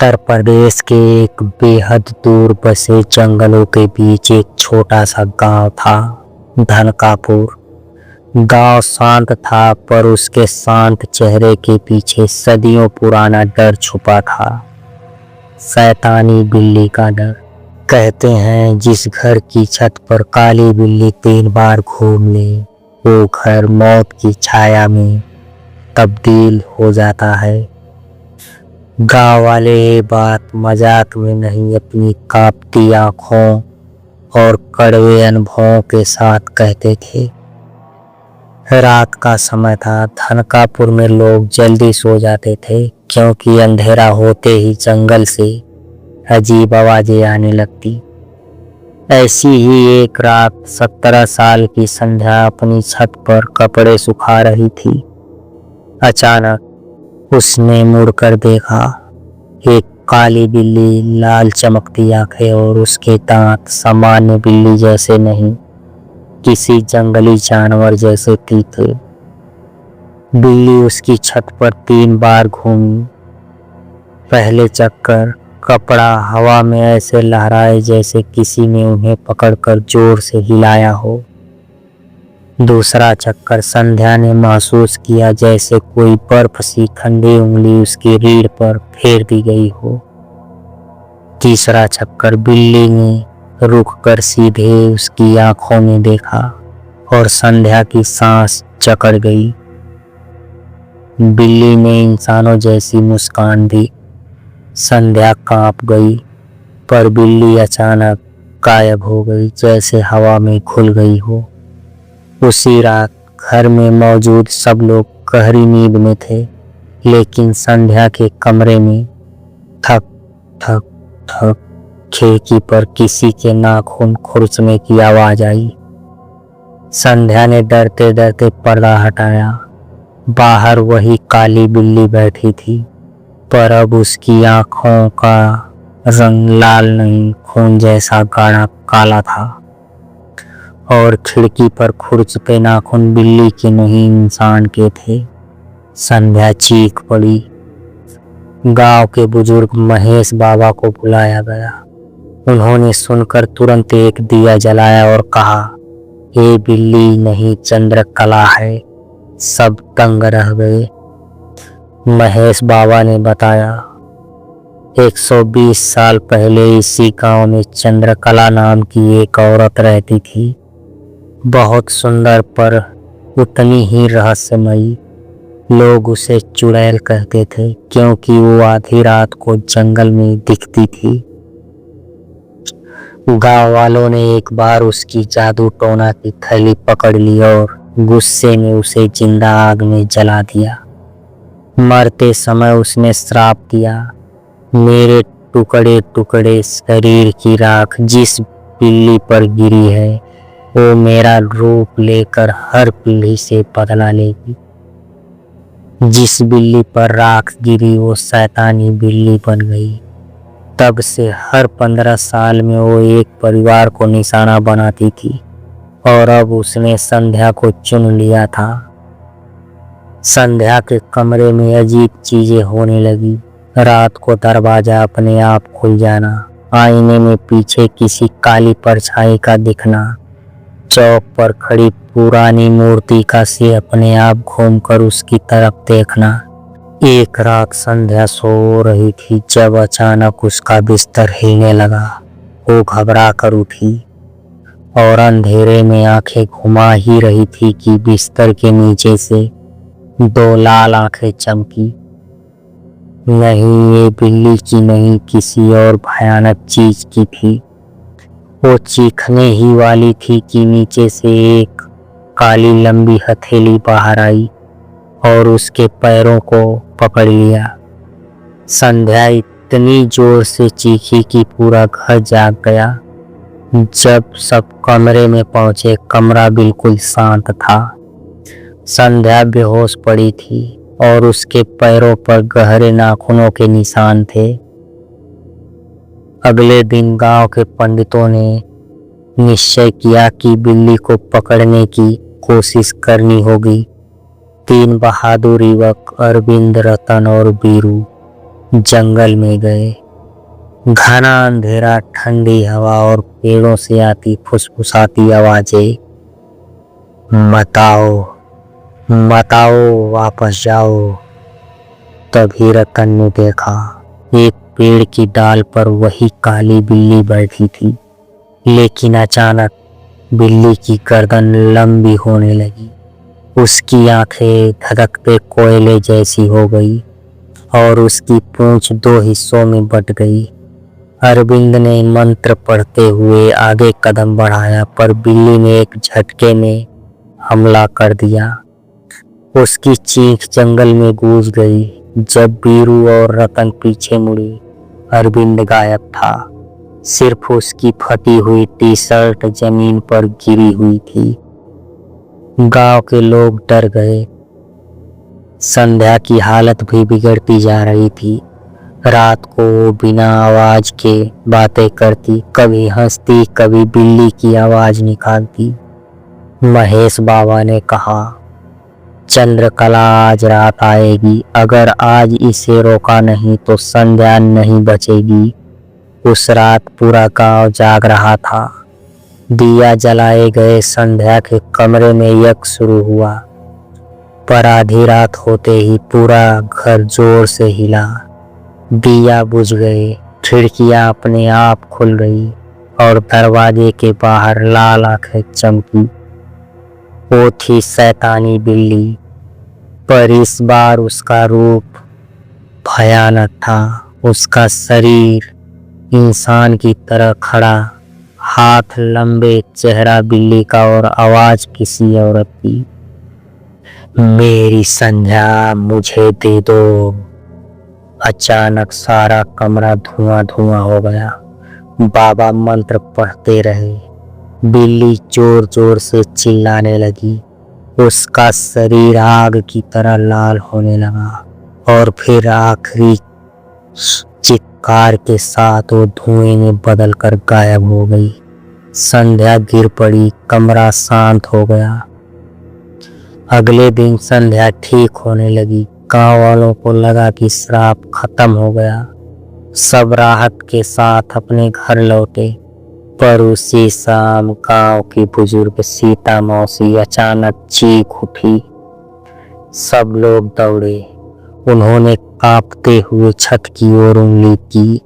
उत्तर प्रदेश के एक बेहद दूर बसे जंगलों के बीच एक छोटा सा गांव था, धनकापुर। गांव शांत था, पर उसके शांत चेहरे के पीछे सदियों पुराना डर छुपा था, शैतानी बिल्ली का डर। कहते हैं जिस घर की छत पर काली बिल्ली 3 बार घूम ले, वो घर मौत की छाया में तब्दील हो जाता है। गांव वाले ये बात मजाक में नहीं, अपनी कांपती आंखों और कड़वे अनुभवों के साथ कहते थे। रात का समय था, धनकापुर में लोग जल्दी सो जाते थे, क्योंकि अंधेरा होते ही जंगल से अजीब आवाजें आने लगती। ऐसी ही एक रात 17 साल की संध्या अपनी छत पर कपड़े सुखा रही थी। अचानक उसने मुड़कर देखा, एक काली बिल्ली, लाल चमकती आंखें और उसके दांत सामान्य बिल्ली जैसे नहीं, किसी जंगली जानवर जैसे तीखे। बिल्ली उसकी छत पर 3 बार घूमी। पहले चक्कर कपड़ा हवा में ऐसे लहराए जैसे किसी ने उन्हें पकड़कर जोर से हिलाया हो। दूसरा चक्कर संध्या ने महसूस किया जैसे कोई बर्फ सी ठंडी उंगली उसकी रीढ़ पर फेर दी गई हो। तीसरा चक्कर बिल्ली ने रुककर सीधे उसकी आंखों में देखा और संध्या की सांस जकड़ गई। बिल्ली ने इंसानों जैसी मुस्कान दी। संध्या कांप गई, पर बिल्ली अचानक गायब हो गई, जैसे हवा में घुल गई हो। उसी रात घर में मौजूद सब लोग गहरी नींद में थे, लेकिन संध्या के कमरे में थक थक थक खिड़की पर किसी के नाखून खुरचने की आवाज आई। संध्या ने डरते डरते पर्दा हटाया। बाहर वही काली बिल्ली बैठी थी, पर अब उसकी आंखों का रंग लाल नहीं, खून जैसा गाढ़ा काला था, और खिड़की पर खुरचते नाखून बिल्ली के नहीं, इंसान के थे। संध्या चीख पड़ी। गांव के बुजुर्ग महेश बाबा को बुलाया गया। उन्होंने सुनकर तुरंत एक दिया जलाया और कहा, ये बिल्ली नहीं चंद्रकला है। सब दंग रह गए। महेश बाबा ने बताया, 120 साल पहले इसी गांव में चंद्रकला नाम की एक औरत रहती थी, बहुत सुंदर पर उतनी ही रहस्यमयी। लोग उसे चुड़ैल कहते थे, क्योंकि वो आधी रात को जंगल में दिखती थी। गांव वालों ने एक बार उसकी जादू टोना की थैली पकड़ ली और गुस्से में उसे जिंदा आग में जला दिया। मरते समय उसने श्राप दिया, मेरे टुकड़े टुकड़े शरीर की राख जिस बिल्ली पर गिरी है, वो मेरा रूप लेकर हर पीढ़ी से बदला लेगी। जिस बिल्ली पर राख गिरी वो शैतानी बिल्ली बन गई। तब से हर 15 साल में वो एक परिवार को निशाना बनाती थी, और अब उसने संध्या को चुन लिया था। संध्या के कमरे में अजीब चीजें होने लगी। रात को दरवाजा अपने आप खुल जाना, आईने में पीछे किसी काली परछाई का दिखना, चौक पर खड़ी पुरानी मूर्ति का सिर अपने आप घूमकर उसकी तरफ देखना। एक रात संध्या सो रही थी जब अचानक उसका बिस्तर हिलने लगा। वो घबरा कर उठी और अंधेरे में आंखें घुमा ही रही थी कि बिस्तर के नीचे से 2 लाल आंखें चमकी। नहीं, ये बिल्ली की नहीं, किसी और भयानक चीज की थी। वो चीखने ही वाली थी कि नीचे से एक काली लंबी हथेली बाहर आई और उसके पैरों को पकड़ लिया। संध्या इतनी जोर से चीखी कि पूरा घर जाग गया। जब सब कमरे में पहुंचे, कमरा बिल्कुल शांत था। संध्या बेहोश पड़ी थी और उसके पैरों पर गहरे नाखूनों के निशान थे। अगले दिन गांव के पंडितों ने निश्चय किया कि बिल्ली को पकड़ने की कोशिश करनी होगी। 3 बहादुर युवक, अरविंद, रतन और बीरू, जंगल में गए। घना अंधेरा, ठंडी हवा और पेड़ों से आती फुसफुसाती आवाजें। मत आओ, मत आओ, वापस जाओ। तभी रतन ने देखा, एक पेड़ की डाल पर वही काली बिल्ली बैठी थी। लेकिन अचानक बिल्ली की गर्दन लंबी होने लगी। उसकी आंखें धधकते कोयले जैसी हो गई और उसकी पूंछ 2 हिस्सों में बट गई। अरविंद ने मंत्र पढ़ते हुए आगे कदम बढ़ाया, पर बिल्ली ने एक झटके में हमला कर दिया। उसकी चीख जंगल में गूंज गई। जब बीरू और रतन पीछे मुड़ी, अरविंद गायब था। सिर्फ उसकी फटी हुई टी शर्ट जमीन पर गिरी हुई थी। गांव के लोग डर गए। संध्या की हालत भी बिगड़ती जा रही थी। रात को वो बिना आवाज के बातें करती, कभी हंसती, कभी बिल्ली की आवाज निकालती। महेश बाबा ने कहा, चंद्रकला आज रात आएगी। अगर आज इसे रोका नहीं तो संध्या नहीं बचेगी। उस रात पूरा गांव जाग रहा था। दिया जलाए गए। संध्या के कमरे में यज्ञ शुरू हुआ, पर आधी रात होते ही पूरा घर जोर से हिला। दिया बुझ गए, खिड़कियां अपने आप खुल गई और दरवाजे के बाहर लाल आंखें चमकी। वो थी शैतानी बिल्ली, पर इस बार उसका रूप भयानक था। उसका शरीर इंसान की तरह खड़ा, हाथ लंबे, चेहरा बिल्ली का और आवाज किसी औरत की। मेरी संध्या मुझे दे दो। अचानक सारा कमरा धुआं धुआं हो गया। बाबा मंत्र पढ़ते रहे। बिल्ली जोर जोर से चिल्लाने लगी। उसका शरीर आग की तरह लाल होने लगा और फिर आखिरी चित्कार के साथ वो धुएं में बदलकर गायब हो गई। संध्या गिर पड़ी। कमरा शांत हो गया। अगले दिन संध्या ठीक होने लगी। गांव वालों को लगा कि श्राप खत्म हो गया। सब राहत के साथ अपने घर लौटे। पर उसी शाम गांव की बुजुर्ग सीता मौसी अचानक चीख उठी। सब लोग दौड़े। उन्होंने कांपते हुए छत की ओर उंगली की।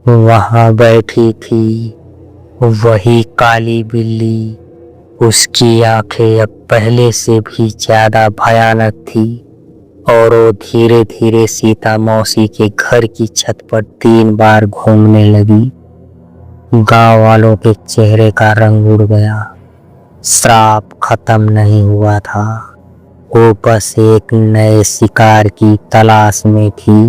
वहां बैठी थी वही काली बिल्ली। उसकी आंखें अब पहले से भी ज्यादा भयानक थी और वो धीरे धीरे सीता मौसी के घर की छत पर 3 बार घूमने लगी। गांव वालों के चेहरे का रंग उड़ गया। श्राप खत्म नहीं हुआ था। वो बस एक नए शिकार की तलाश में थी।